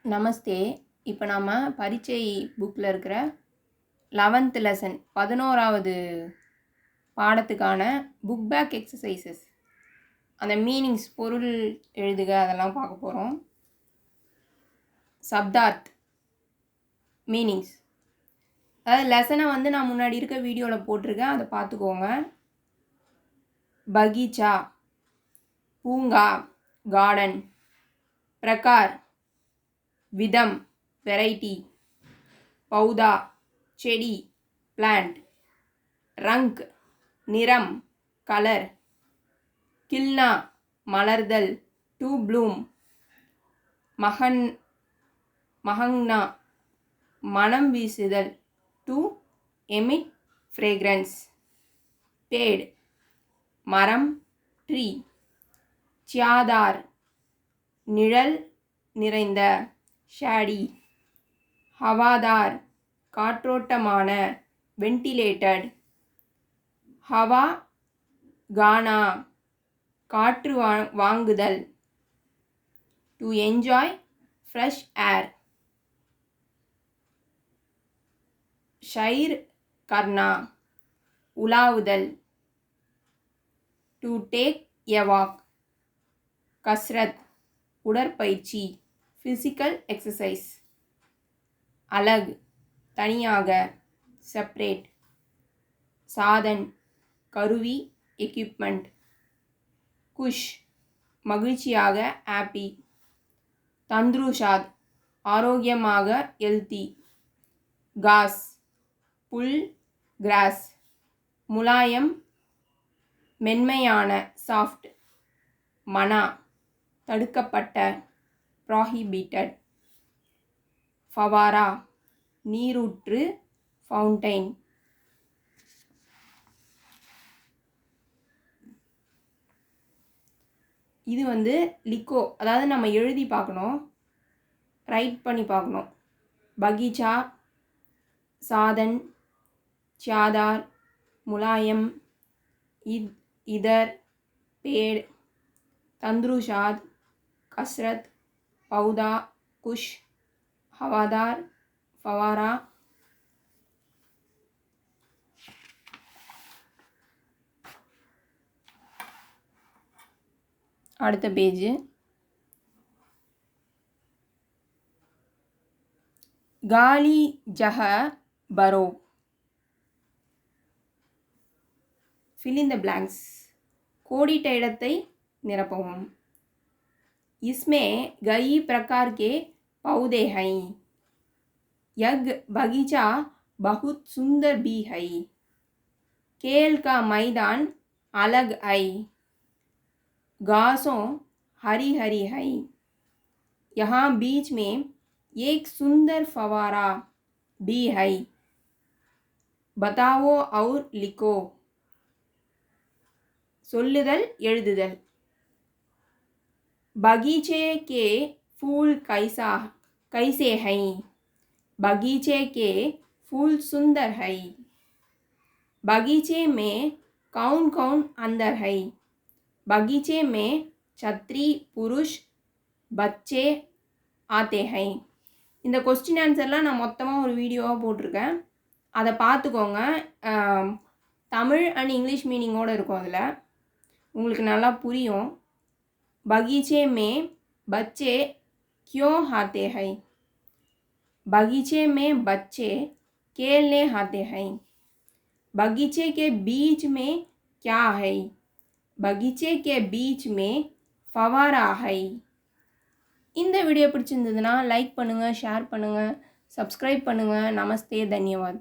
நமஸ்தே. இப்போ நாம் பரீட்சை புக்கில் இருக்கிற 11th லெசன் 11வது பாடத்துக்கான புக் பேக் எக்ஸசைசஸ் அந்த மீனிங்ஸ் பொருள் எழுதுக அதெல்லாம் பார்க்க போகிறோம். சப்தார்த் மீனிங்ஸ், அதாவது லெசனை நான் முன்னாடி இருக்க வீடியோவில் போட்டிருக்கேன், அதை பார்த்துக்கோங்க. பகீச்சா பூங்கா கார்டன், பிரகார் விதம் வெரைட்டி, பௌதா செடி பிளான்ட், ரங்க் நிறம் கலர், கில்னா மலர்தல் டு ப்ளூம், மஹங்னா மனம் வீசுதல் டு எமிட் ஃப்ரேக்ரன்ஸ், பேட் மரம் ட்ரீ, சியாதார் நிழல் நிறைந்த ஷாடி, ஹவாதார் காற்றோட்டமான வென்டிலேட்டட், ஹவா கானா காற்று வாங்குதல், டு என்ஜாய் ஃப்ரெஷ் ஏர், ஷைர் கர்னா உலாவுதல், டு டேக் எ வாக், கஸ்ரத் உடற்பயிற்சி ஃபிசிக்கல் எக்ஸசைஸ், அலக் தனியாக செப்பரேட், சாதன் கருவி எக்யூப்மெண்ட், குஷ் மகிழ்ச்சியாக ஹாப்பி, தந்த்ருஷாத் ஆரோக்கியமாக ஹெல்த்தி, காஸ் புல் கிராஸ், முலாயம் மென்மையான சாஃப்ட், மனா தடுக்கப்பட்ட ப்ராஹிபிட்டட், ஃபவாரா நீரூற்று ஃபவுண்டைன். இது லிக்கோ, அதாவது நம்ம எழுதி பார்க்கணும், ரைட் பண்ணி பார்க்கணும். பகீச்சா சாதன், சியாதார் முலாயம், இதர் பேட், தந்த்ருஷாத் கஸ்ரத், பௌதா குஷ், ஹவாதார் ஃபவாரா. அடுத்த பேஜ். காலி ஜஹ பரோ, fill in the blanks, கோடிட்ட இடத்தை நிரப்பவும். इसमें कई प्रकार के पौधे हैं, यह बगीचा बहुत सुंदर भी है, खेल का मैदान अलग है, घासों हरी हरी है, यहाँ बीच में एक सुंदर फवारा भी है, बताओ और लिखो. சொல்லுதல் எழுதுதல். बगीचे के फूल कैसे हैं, बगीचे के फूल सुंदर है, बगीचे में कौन कौन अंदर है, बगीचे में छत्री पुरुष बच्चे आते हैं. இந்த கொஸ்டின் ஆன்சர்லாம் நான் மொத்தமாக ஒரு வீடியோவாக போட்டிருக்கேன், அதை பார்த்துக்கோங்க. தமிழ் அண்ட் இங்கிலீஷ் மீனிங்கோடு இருக்கும், அதில் உங்களுக்கு நல்லா புரியும். बगीचे में बच्चे क्यों आते हैं, बगीचे में बच्चे खेलने आते हैं, बगीचे के बीच में क्या है, बगीचे के बीच में फवारा है. இந்த வீடியோ பிடிச்சிருந்ததுன்னா லைக் பண்ணுங்கள், ஷேர் பண்ணுங்கள், சப்ஸ்கிரைப் பண்ணுங்கள். நமஸ்தே, தன்யவாத்.